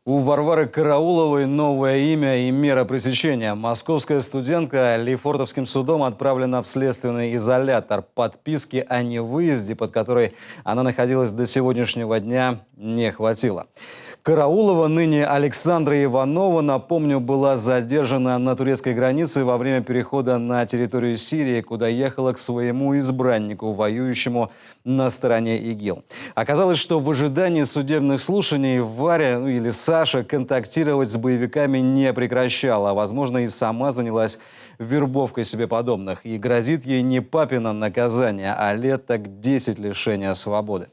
У Варвары Карауловой новое имя и мера пресечения. Московская студентка Лефортовским судом отправлена в следственный изолятор. Подписки о невыезде, под которой она находилась до сегодняшнего дня, не хватило. Караулова, ныне Александра Иванова, напомню, была задержана на турецкой границе во время перехода на территорию Сирии, куда ехала к своему избраннику, воюющему на стороне ИГИЛ. Оказалось, что в ожидании судебных слушаний Варя, или Саша, контактировать с боевиками не прекращала, а, возможно, и сама занялась вербовкой себе подобных. И грозит ей не папино наказание, а лет так 10 лишения свободы.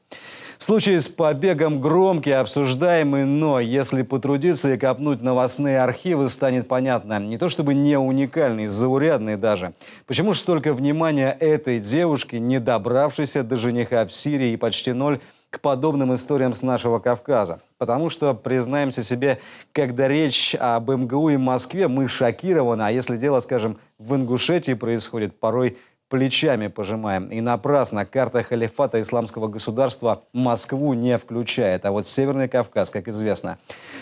Случай с побегом громкий, обсуждаемый, но если потрудиться и копнуть новостные архивы, станет понятно. Не то чтобы не уникальный, заурядный даже. Почему же столько внимания этой девушке, не добравшейся до жениха в Сирии, и почти ноль к подобным историям с нашего Кавказа? Потому что, признаемся себе, когда речь об МГУ и Москве, мы шокированы, а если дело, скажем, в Ингушетии происходит, порой плечами пожимаем. И напрасно карта халифата исламского государства Москву не включает. А вот Северный Кавказ, как известно,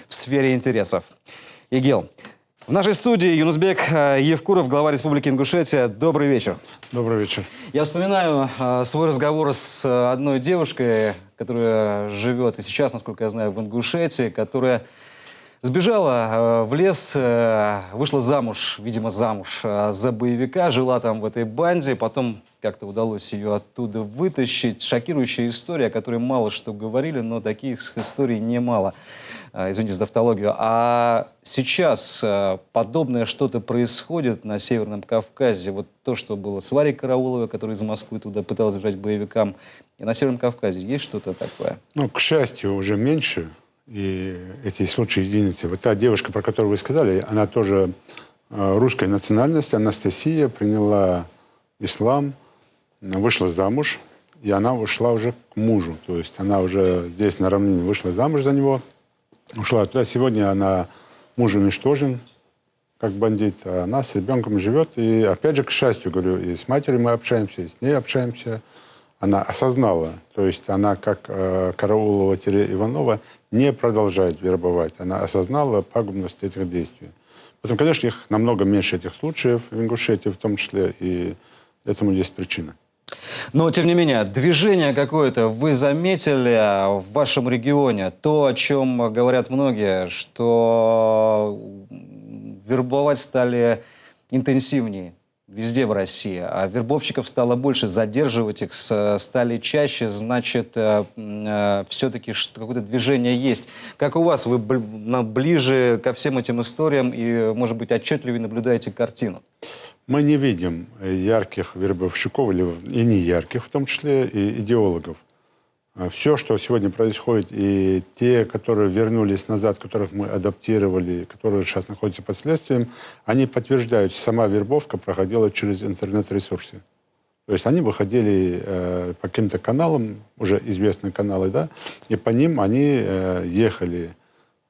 в сфере интересов ИГИЛ. В нашей студии Юнусбек Евкуров, глава Республики Ингушетия. Добрый вечер. Добрый вечер. Я вспоминаю свой разговор с одной девушкой, которая живет и сейчас, насколько я знаю, в Ингушетии, которая сбежала в лес, вышла замуж, видимо, замуж за боевика, жила там в этой банде, потом как-то удалось ее оттуда вытащить. Шокирующая история, о которой мало что говорили, но таких историй немало. Извините за тавтологию. А сейчас подобное что-то происходит на Северном Кавказе. Вот то, что было с Варей Карауловой, которая из Москвы туда пыталась бежать боевикам. И на Северном Кавказе есть что-то такое? Ну, к счастью, уже меньше. И эти случаи единицы. Вот та девушка, про которую вы сказали, она тоже русской национальности, Анастасия, приняла ислам, вышла замуж, и она ушла уже к мужу. То есть она уже здесь на равнине вышла замуж за него, ушла туда. Сегодня она муж уничтожен, как бандит, а она с ребенком живет. И опять же, к счастью, говорю, и с матерью мы общаемся, и с ней общаемся. Она осознала, то есть она, как Караулова-Иванова, не продолжает вербовать. Она осознала пагубность этих действий. Поэтому, конечно, их намного меньше, этих случаев в Ингушетии в том числе, и этому есть причина. Но, тем не менее, движение какое-то вы заметили в вашем регионе? То, о чем говорят многие, что вербовать стали интенсивнее везде в России, а вербовщиков стало больше, задерживать их стали чаще, значит, все-таки какое-то движение есть. Как у вас? Вы ближе ко всем этим историям и, может быть, отчетливее наблюдаете картину? Мы не видим ярких вербовщиков, и не ярких, в том числе и идеологов. Все, что сегодня происходит, и те, которые вернулись назад, которых мы адаптировали, которые сейчас находятся под следствием, они подтверждают, что сама вербовка проходила через интернет-ресурсы. То есть они выходили по каким-то каналам, уже известные каналы, да, и по ним они ехали,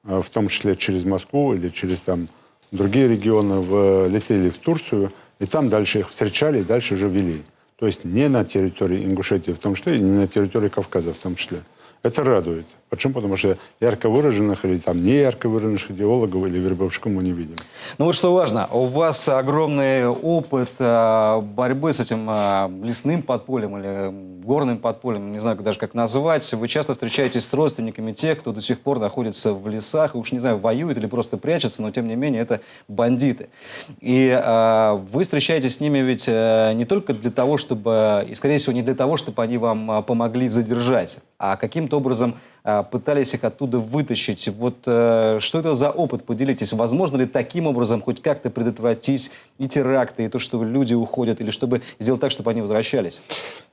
в том числе через Москву или через там другие регионы, летели в Турцию, и там дальше их встречали, и дальше уже вели. То есть не на территории Ингушетии в том числе, и не на территории Кавказа в том числе. Это радует. Почему? Потому что ярко выраженных или там не ярко выраженных идеологов или вербовщиков мы не видим. Ну вот что важно, у вас огромный опыт борьбы с этим лесным подпольем или горным подпольем, не знаю даже как назвать. Вы часто встречаетесь с родственниками тех, кто до сих пор находится в лесах, и уж не знаю, воюет или просто прячется, но тем не менее это бандиты. И вы встречаетесь с ними ведь не только для того, чтобы, и скорее всего не для того, чтобы они вам помогли задержать, а каким-то образом пытались их оттуда вытащить. Вот что это за опыт? Поделитесь. Возможно ли таким образом хоть как-то предотвратить и теракты, и то, что люди уходят, или чтобы сделать так, чтобы они возвращались?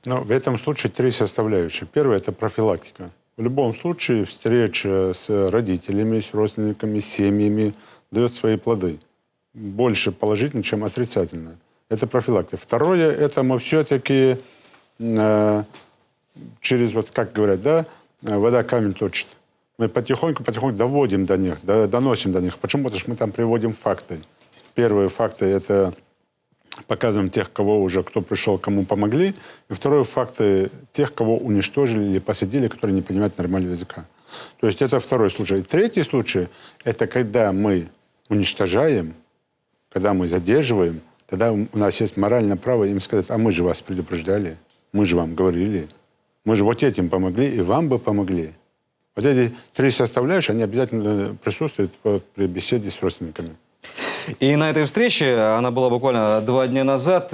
Ну, в этом случае три составляющие. Первое – это профилактика. В любом случае встреча с родителями, с родственниками, с семьями дает свои плоды. Больше положительно, чем отрицательно. Это профилактика. Второе – это мы все-таки через, вот как говорят, да, вода камень точит. Мы потихоньку доводим до них, доносим до них. Почему? Потому что мы там приводим факты. Первые факты – это показываем тех, кто пришел, кому помогли. И второе – факты тех, кого уничтожили или посадили, которые не понимают нормального языка. То есть это второй случай. Третий случай – это когда мы уничтожаем, когда мы задерживаем, тогда у нас есть моральное право им сказать: а мы же вас предупреждали, мы же вам говорили, мы же вот этим помогли, и вам бы помогли. Вот эти три составляющие, они обязательно присутствуют при беседе с родственниками. И на этой встрече, она была буквально 2 дня назад,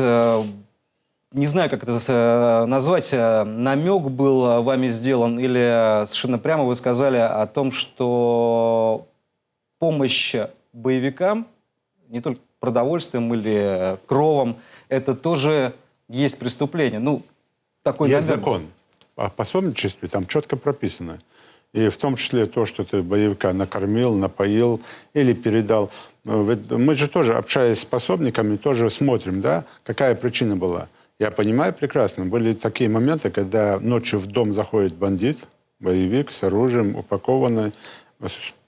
не знаю, как это назвать, намек был вами сделан или совершенно прямо вы сказали о том, что помощь боевикам, не только продовольствием или кровом, это тоже есть преступление. Ну, такой есть намек. закон о пособничестве, там четко прописано. И в том числе то, что ты боевика накормил, напоил или передал. Мы же тоже, общаясь с пособниками, тоже смотрим, да, какая причина была. Я понимаю прекрасно, были такие моменты, когда ночью в дом заходит бандит, боевик с оружием, упакованный,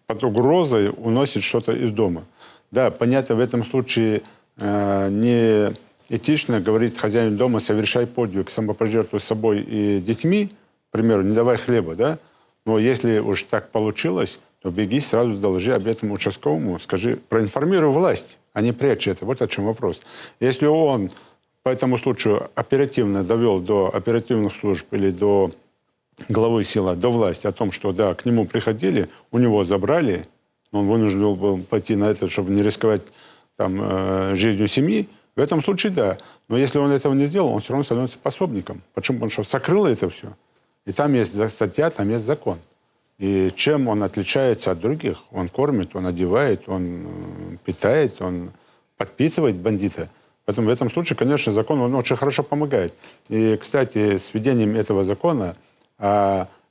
под угрозой уносит что-то из дома. Да, понятно, в этом случае не этично говорить хозяину дома: совершай подвиг, самопожертвуй собой и детьми, к примеру, не давай хлеба, да? Но если уж так получилось, то беги, сразу доложи об этом участковому, скажи, проинформируй власть, а не прячь это. Вот о чем вопрос. Если он по этому случаю оперативно довел до оперативных служб или до главы села, до власти о том, что да, к нему приходили, у него забрали, он вынужден был пойти на это, чтобы не рисковать там, жизнью семьи, в этом случае да. Но если он этого не сделал, он все равно становится пособником. Почему? Потому что сокрыл это все. И там есть статья, там есть закон. И чем он отличается от других? Он кормит, он одевает, он питает, он подпитывает бандита. Поэтому в этом случае, конечно, закон он очень хорошо помогает. И, кстати, с введением этого закона,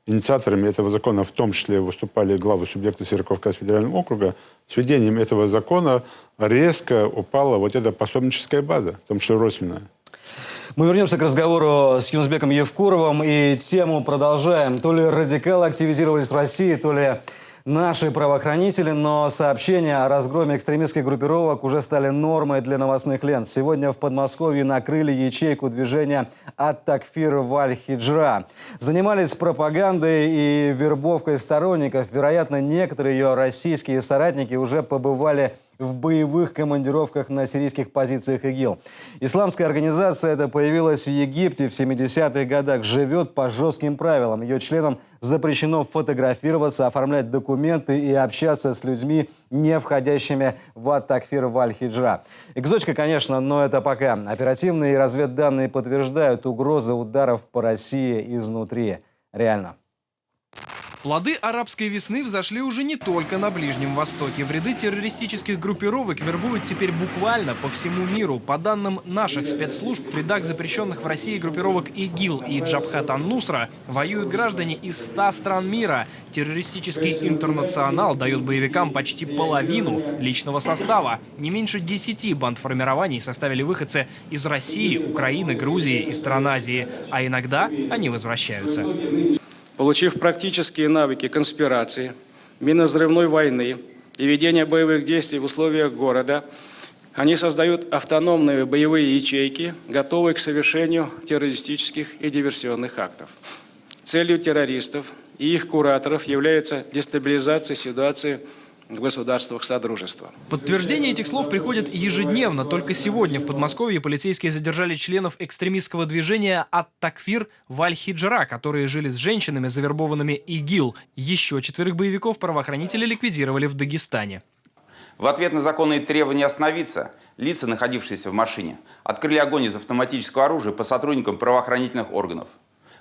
инициаторами этого закона в том числе выступали главы субъекта Северо-Кавказского федерального округа, с введением этого закона резко упала вот эта пособническая база, в том числе родственная. Мы вернемся к разговору с Юнусбеком Евкуровым и тему продолжаем. То ли радикалы активизировались в России, то ли наши правоохранители, но сообщения о разгроме экстремистских группировок уже стали нормой для новостных лент. Сегодня в Подмосковье накрыли ячейку движения «Ат-Такфир Валь-Хиджра». Занимались пропагандой и вербовкой сторонников. Вероятно, некоторые ее российские соратники уже побывали в боевых командировках на сирийских позициях ИГИЛ. Исламская организация эта появилась в Египте в 70-х годах. Живет по жестким правилам. Ее членам запрещено фотографироваться, оформлять документы и общаться с людьми, не входящими в Ат-Такфир Валь-Хиджра. Экзотика, конечно, но это пока. Оперативные и разведданные подтверждают угрозы ударов по России изнутри. Реально. Плоды арабской весны взошли уже не только на Ближнем Востоке. В ряды террористических группировок вербуют теперь буквально по всему миру. По данным наших спецслужб, в рядах запрещенных в России группировок ИГИЛ и Джабхат ан-Нусра воюют граждане из 100 стран мира. Террористический интернационал дает боевикам почти половину личного состава. Не меньше 10 бандформирований составили выходцы из России, Украины, Грузии и стран Азии. А иногда они возвращаются. Получив практические навыки конспирации, минно-взрывной войны и ведения боевых действий в условиях города, они создают автономные боевые ячейки, готовые к совершению террористических и диверсионных актов. Целью террористов и их кураторов является дестабилизация ситуации в государствах Содружества. Подтверждение этих слов приходит ежедневно. Только сегодня в Подмосковье полицейские задержали членов экстремистского движения «Ат-Такфир Валь-Хиджра», которые жили с женщинами, завербованными ИГИЛ. Еще 4 боевиков правоохранители ликвидировали в Дагестане. В ответ на законные требования остановиться, лица, находившиеся в машине, открыли огонь из автоматического оружия по сотрудникам правоохранительных органов.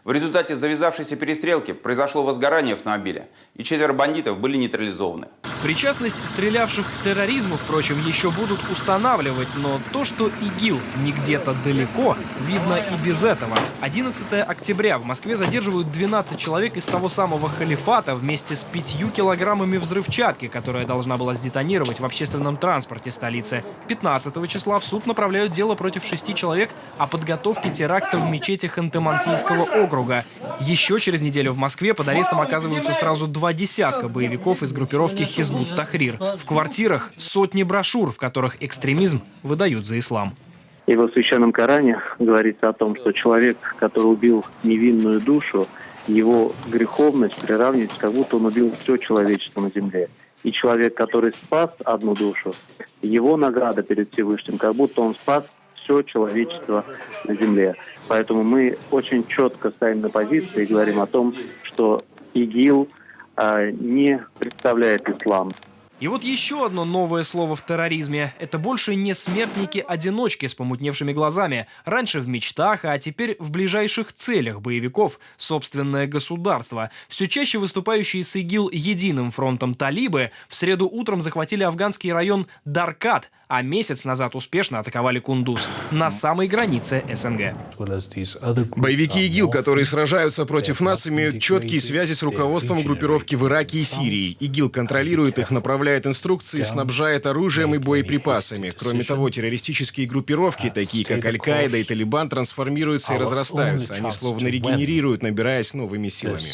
В результате завязавшейся перестрелки произошло возгорание автомобиля, и 4 бандитов были нейтрализованы. Причастность стрелявших к терроризму, впрочем, еще будут устанавливать, но то, что ИГИЛ не где-то далеко, видно и без этого. 11 октября в Москве задерживают 12 человек из того самого халифата вместе с 5 килограммами взрывчатки, которая должна была сдетонировать в общественном транспорте столицы. 15 числа в суд направляют дело против 6 человек о подготовке теракта в мечети Ханты-Мансийского округа. Еще через неделю в Москве под арестом оказываются сразу 2 десятка боевиков из группировки Хизбут Тахрир. В квартирах сотни брошюр, в которых экстремизм выдают за ислам. И в священном Коране говорится о том, что человек, который убил невинную душу, его греховность приравнивать, как будто он убил все человечество на земле. И человек, который спас одну душу, его награда перед Всевышним, как будто он спас все человечество на земле. Поэтому мы очень четко стоим на позиции и говорим о том, что ИГИЛ не представляет ислам. И вот еще одно новое слово в терроризме. Это больше не смертники-одиночки с помутневшими глазами. Раньше в мечтах, а теперь в ближайших целях боевиков. Собственное государство. Все чаще выступающие с ИГИЛ единым фронтом талибы в среду утром захватили афганский район Даркат, а месяц назад успешно атаковали Кундуз на самой границе СНГ. Боевики ИГИЛ, которые сражаются против нас, имеют четкие связи с руководством группировки в Ираке и Сирии. ИГИЛ контролирует их, направляет инструкции, снабжает оружием и боеприпасами. Кроме того, террористические группировки, такие как Аль-Каида и Талибан, трансформируются и разрастаются. Они словно регенерируют, набираясь новыми силами.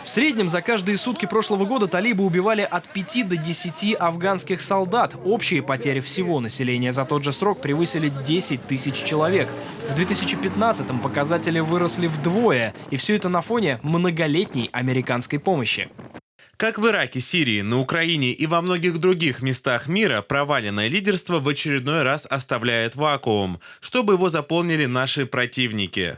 В среднем за каждые сутки прошлого года талибы убивали от 5 до 10 афганских солдат. Общие потери всего населения за тот же срок превысили 10 тысяч человек. В 2015-м показатели выросли вдвое. И все это на фоне многолетней американской помощи. Как в Ираке, Сирии, на Украине и во многих других местах мира, проваленное лидерство в очередной раз оставляет вакуум, чтобы его заполнили наши противники.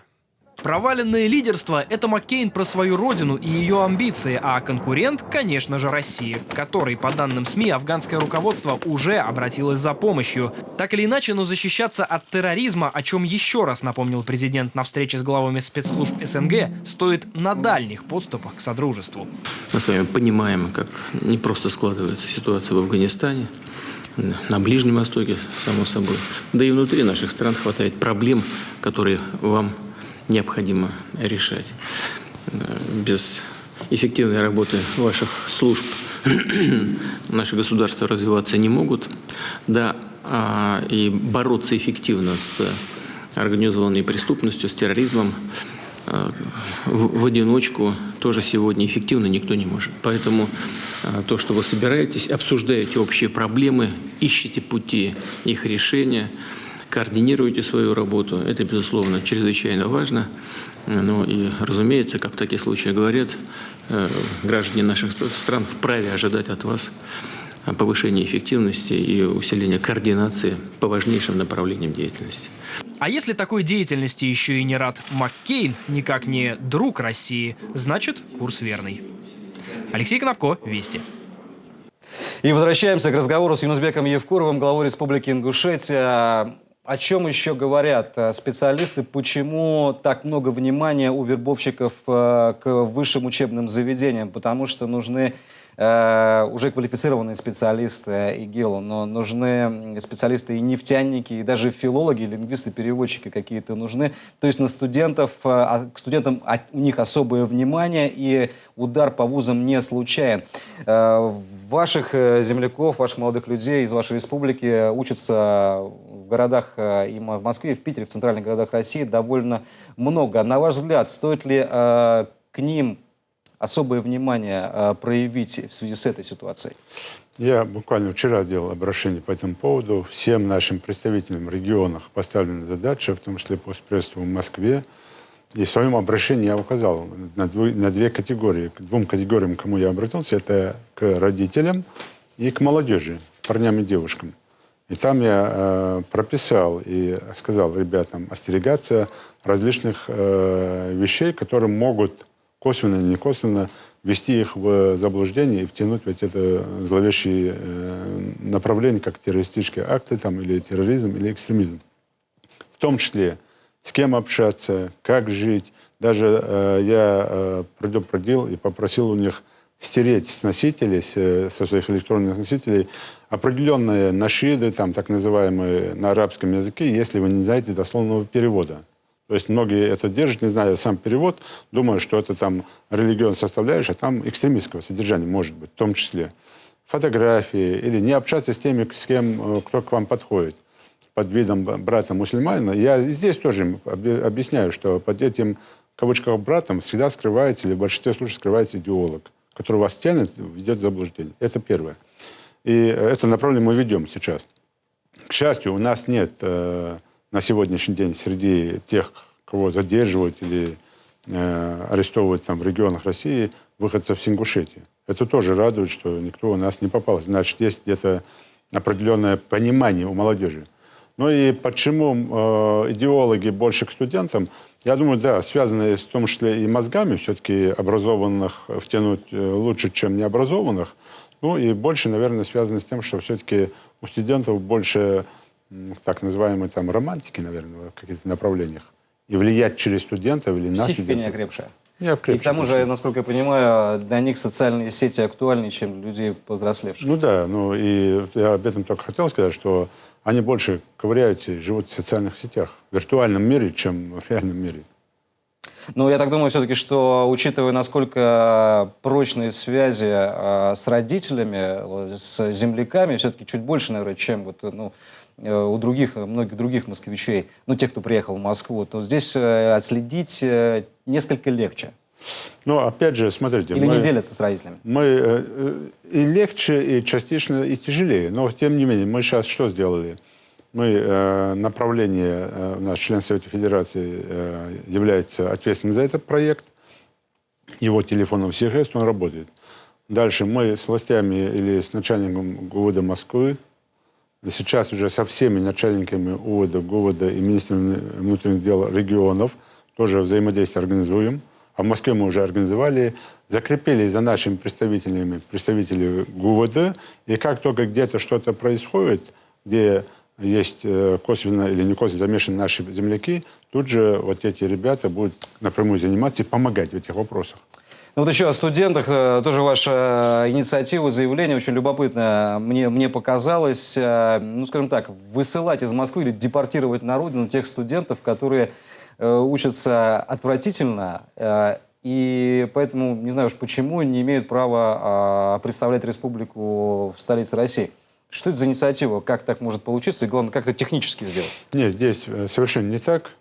Проваленное лидерство – это Маккейн про свою родину и ее амбиции, а конкурент, конечно же, Россия, которой, по данным СМИ, афганское руководство уже обратилось за помощью. Так или иначе, но защищаться от терроризма, о чем еще раз напомнил президент на встрече с главами спецслужб СНГ, стоит на дальних подступах к Содружеству. Мы с вами понимаем, как не просто складывается ситуация в Афганистане, на Ближнем Востоке, само собой. Да и внутри наших стран хватает проблем, которые вам необходимо решать. Без эффективной работы ваших служб наши государства развиваться не могут. Да, и бороться эффективно с организованной преступностью, с терроризмом в одиночку тоже сегодня эффективно никто не может. Поэтому то, что вы собираетесь, обсуждаете общие проблемы, ищете пути их решения, координируете свою работу. Это, безусловно, чрезвычайно важно. Ну и, разумеется, как в таких случаях говорят, граждане наших стран вправе ожидать от вас повышения эффективности и усиления координации по важнейшим направлениям деятельности. А если такой деятельности еще и не рад Маккейн, никак не друг России, значит, курс верный. Алексей Конопко, Вести. И возвращаемся к разговору с Юнусбеком Евкуровым, главой Республики Ингушетия. О чем еще говорят специалисты? Почему так много внимания у вербовщиков к высшим учебным заведениям? Потому что нужны уже квалифицированные специалисты ИГИЛу, но нужны специалисты и нефтяники, и даже филологи, лингвисты, переводчики какие-то нужны. То есть на студентов, к студентам у них особое внимание, и удар по вузам не случайен. Ваших земляков, ваших молодых людей из вашей республики учатся в городах и в Москве, и в Питере, в центральных городах России довольно много. На ваш взгляд, стоит ли к ним особое внимание проявить в связи с этой ситуацией? Я буквально вчера сделал обращение по этому поводу. Всем нашим представителям в регионах поставлена задача, в том числе по спецству в Москве. И в своем обращении я указал на две категории. К двум категориям, к кому я обратился, это к родителям и к молодежи, парням и девушкам. И там я прописал и сказал ребятам остерегаться различных вещей, которые могут косвенно или не косвенно ввести их в заблуждение и втянуть в это зловещие направления, как террористические акты там, или терроризм, или экстремизм. В том числе, с кем общаться, как жить. Даже я предупредил и попросил у них стереть с носителей, со своих электронных носителей, определенные нашиды, там, так называемые, на арабском языке, если вы не знаете дословного перевода. То есть многие это держат, не зная сам перевод, думая, что это там религиозная составляющая, а там экстремистского содержания может быть, в том числе. Фотографии или не общаться с теми, с кем, кто к вам подходит под видом брата-мусульманина. Я здесь тоже им объясняю, что под этим, в кавычках, братом всегда скрывается, или в большинстве случаев скрывается идеолог, который вас тянет, ведет в заблуждение. Это первое. И это направление мы ведем сейчас. К счастью, у нас нет на сегодняшний день среди тех, кого задерживают или арестовывать там в регионах России выходцев с Ингушетии. Это тоже радует, что никто у нас не попался. Значит, есть где-то определенное понимание у молодежи. Ну и почему идеологи больше к студентам? Я думаю, да, связано с том числе и мозгами, все-таки образованных втянуть лучше, чем необразованных. Ну и больше, наверное, связано с тем, что все-таки у студентов больше так называемой там романтики, наверное, в каких-то направлениях. И влиять через студентов или на Психика студентов. не окрепшая. Не окрепшая, И к тому же, насколько я понимаю, для них социальные сети актуальнее, чем людей повзрослевших. Ну да, ну и я об этом только хотел сказать, что они больше ковыряются и живут в социальных сетях, в виртуальном мире, чем в реальном мире. Ну, я так думаю все-таки, что, учитывая, насколько прочные связи с родителями, с земляками, все-таки чуть больше, наверное, чем вот, ну, у многих других москвичей, ну, тех, кто приехал в Москву, то здесь отследить несколько легче. Но опять же, смотрите... Или не делятся с родителями? Мы и легче, и частично и тяжелее. Но, тем не менее, мы сейчас что сделали? Мы, направление, наш член Совета Федерации является ответственным за этот проект. Его телефон у всех есть, он работает. Дальше мы с властями или с начальником ГУВД Москвы, сейчас уже со всеми начальниками УВД, ГУВД и министрами внутренних дел регионов тоже взаимодействие организуем. А в Москве мы уже организовали, закрепили за нашими представители ГУВД. И как только где-то что-то происходит, где есть косвенно или не косвенно замешаны наши земляки, тут же вот эти ребята будут напрямую заниматься и помогать в этих вопросах. Ну вот еще о студентах. Тоже ваша инициатива, заявление очень любопытно. Мне показалось, ну скажем так, высылать из Москвы или депортировать на родину тех студентов, которые учатся отвратительно, и поэтому, не знаю уж почему, не имеют права представлять республику в столице России. Что это за инициатива? Как так может получиться? И главное, как это технически сделать? Нет, здесь совершенно не так.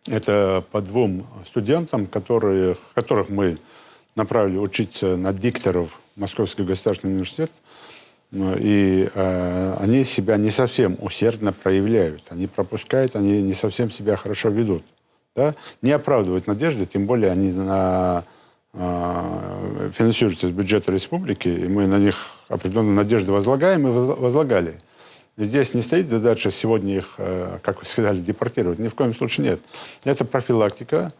Это по двум студентам, которых мы направили учиться на дикторов в Московский государственный университет. И они себя не совсем усердно проявляют. Они пропускают, они не совсем себя хорошо ведут. Да? Не оправдывают надежды, тем более они финансируются из бюджета республики, и мы на них определенные надежды возлагаем и возлагали. И здесь не стоит задача сегодня их, как вы сказали, депортировать. Ни в коем случае нет. Это профилактика.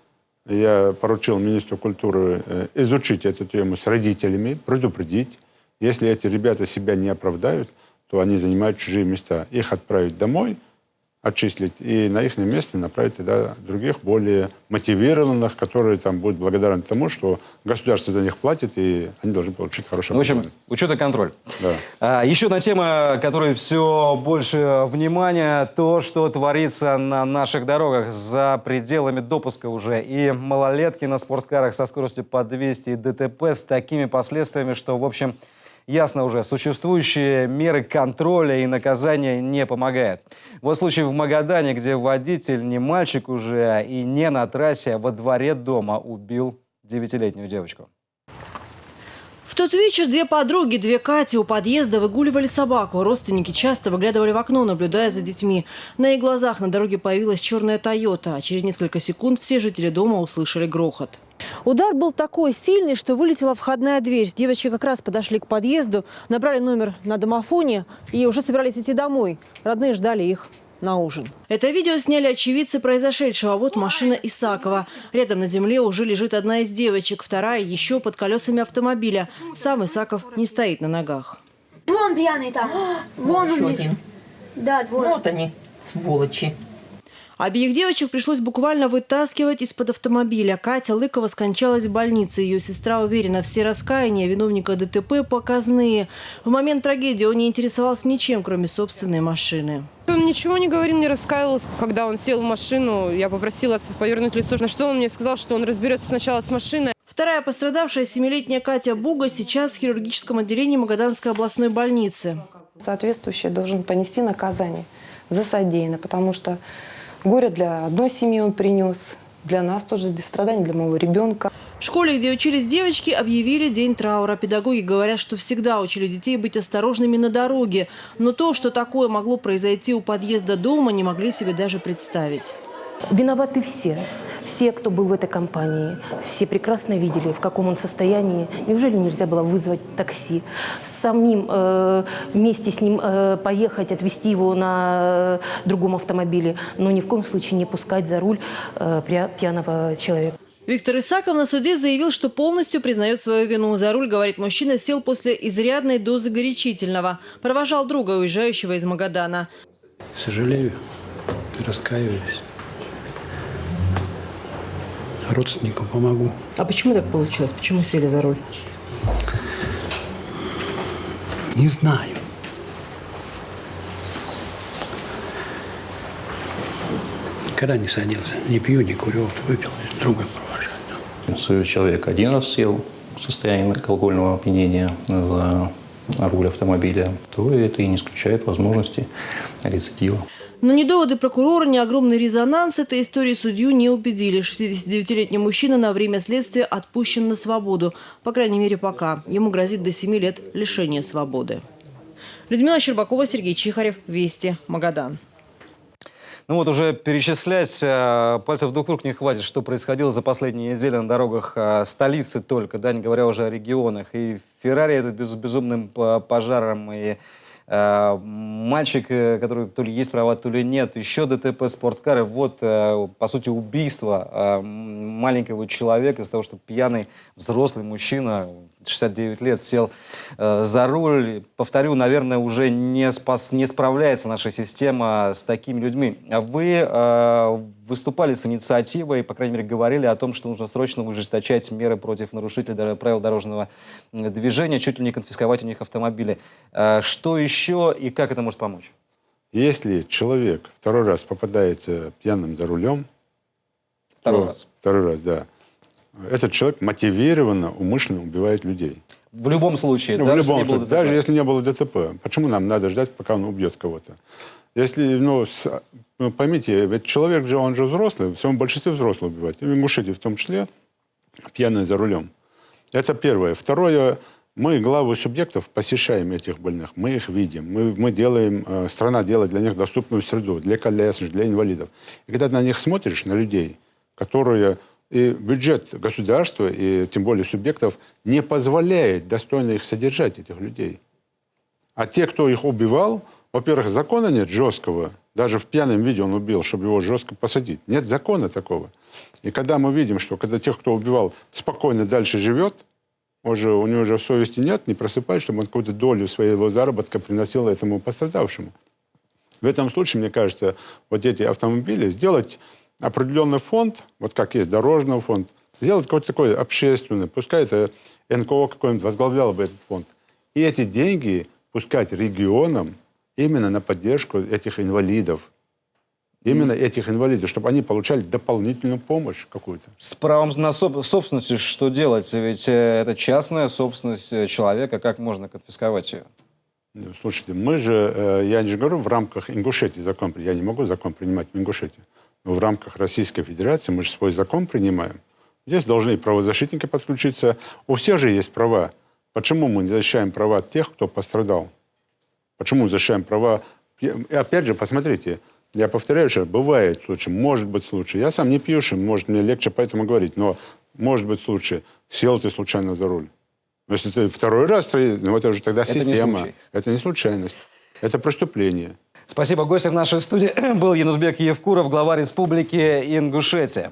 Я поручил министру культуры изучить эту тему с родителями, предупредить. Если эти ребята себя не оправдают, то они занимают чужие места. Их отправить домой, отчислить, и на их место направить тогда других, более мотивированных, которые там будут благодарны тому, что государство за них платит, и они должны получить хорошее образование. В общем, учет и контроль. Да. Еще одна тема, которой все больше внимания, то, что творится на наших дорогах. За пределами допуска уже и малолетки на спорткарах со скоростью по 200, и ДТП с такими последствиями, что, в общем, ясно уже, существующие меры контроля и наказания не помогают. Вот случай в Магадане, где водитель не мальчик уже и не на трассе, а во дворе дома убил 9-летнюю девочку. В тот вечер две подруги, две Кати у подъезда выгуливали собаку. Родственники часто выглядывали в окно, наблюдая за детьми. На их глазах на дороге появилась черная «Тойота», а через несколько секунд все жители дома услышали грохот. Удар был такой сильный, что вылетела входная дверь. Девочки как раз подошли к подъезду, набрали номер на домофоне и уже собирались идти домой. Родные ждали их на ужин. Это видео сняли очевидцы произошедшего. Вот машина Исакова. Рядом на земле уже лежит одна из девочек, вторая еще под колесами автомобиля. Сам Исаков не стоит на ногах. Вон пьяный там. Вон еще он. один. Да, двое. Вот они, сволочи. Обеих девочек пришлось буквально вытаскивать из-под автомобиля. Катя Лыкова скончалась в больнице. Ее сестра уверена, все раскаяния виновника ДТП показные. В момент трагедии он не интересовался ничем, кроме собственной машины. Он ничего не говорил, не раскаивался. Когда он сел в машину, я попросила повернуть лицо. На что он мне сказал, что он разберется сначала с машиной. Вторая пострадавшая, 7-летняя Катя Буга, сейчас в хирургическом отделении Магаданской областной больницы. Соответствующий должен понести наказание за содеянное, потому что горе для одной семьи он принес, для нас тоже страдания, для моего ребенка. В школе, где учились девочки, объявили день траура. Педагоги говорят, что всегда учили детей быть осторожными на дороге. Но то, что такое могло произойти у подъезда дома, не могли себе даже представить. Виноваты все. Все, кто был в этой компании, все прекрасно видели, в каком он состоянии. Неужели нельзя было вызвать такси, самим вместе с ним поехать, отвезти его на другом автомобиле, но ни в коем случае не пускать за руль пьяного человека. Виктор Исаков на суде заявил, что полностью признает свою вину. За руль, говорит мужчина, сел после изрядной дозы горячительного. Провожал друга, уезжающего из Магадана. Сожалею, раскаиваюсь. Родственникам помогу. А почему так получилось? Почему сели за руль? Не знаю. Никогда не садился. Не пью, не курю, выпил, друга провожаю. Если человек один раз сел в состоянии алкогольного опьянения за руль автомобиля, то это и не исключает возможности рецидива. Но ни доводы прокурора, ни огромный резонанс этой истории судью не убедили. 69-летний мужчина на время следствия отпущен на свободу. По крайней мере, пока. Ему грозит до 7 лет лишения свободы. Людмила Щербакова, Сергей Чихарев. Вести. Магадан. Ну вот уже перечислять пальцев двух рук не хватит, что происходило за последние недели на дорогах столицы только, да, не говоря уже о регионах. И Феррари этот с безумным пожаром, и мальчик, который то ли есть права, то ли нет, еще ДТП, спорткары. Вот, по сути, убийство маленького человека из-за того, что пьяный взрослый мужчина, 69 лет, сел за руль. Повторю, наверное, уже не справляется наша система с такими людьми. Вы выступали с инициативой, по крайней мере, говорили о том, что нужно срочно ужесточать меры против нарушителей правил дорожного движения, чуть ли не конфисковать у них автомобили. Что еще и как это может помочь? Если человек второй раз попадает пьяным за рулем, Второй раз, да. Этот человек мотивированно, умышленно убивает людей. В любом случае, ну, даже, в любом если случае, даже если не было ДТП. Почему нам надо ждать, пока он убьет кого-то? Если, поймите, ведь человек же, он же взрослый, в своем большинстве взрослый убивает. И мужчины в том числе, пьяные за рулем. Это первое. Второе, мы, главы субъектов, посещаем этих больных, мы их видим. Мы делаем, страна делает для них доступную среду, для колясок, для инвалидов. И когда ты на них смотришь, на людей, которые... И бюджет государства, и тем более субъектов, не позволяет достойно их содержать, этих людей. А те, кто их убивал, во-первых, закона нет жесткого. Даже в пьяном виде он убил, чтобы его жестко посадить. Нет закона такого. И когда мы видим, что когда тех, кто убивал, спокойно дальше живет, у него уже совести нет, не просыпает, чтобы он какую-то долю своего заработка приносил этому пострадавшему. В этом случае, мне кажется, вот эти автомобили сделать... определенный фонд, вот как есть дорожный фонд, сделать какой-то такой общественный, пускай это НКО какой-нибудь возглавлял бы этот фонд. И эти деньги пускать регионам именно на поддержку этих инвалидов. Именно этих инвалидов, чтобы они получали дополнительную помощь какую-то. С правом на собственность что делать? Ведь это частная собственность человека, как можно конфисковать ее? Слушайте, мы же, я не говорю в рамках Ингушетии закон, я не могу закон принимать в Ингушетии. Но в рамках Российской Федерации мы же свой закон принимаем. Здесь должны правозащитники подключиться. У всех же есть права. Почему мы не защищаем права тех, кто пострадал? Почему защищаем права... И опять же, посмотрите, я повторяю, что бывает случай, может быть случай. Я сам не пьющий, может, мне легче поэтому говорить, но может быть случай, сел ты случайно за руль. Но если ты второй раз, ну это уже тогда это система. Это не случайность, это преступление. Спасибо. Гостем в нашей студии был Янузбек Евкуров, глава Республики Ингушетия.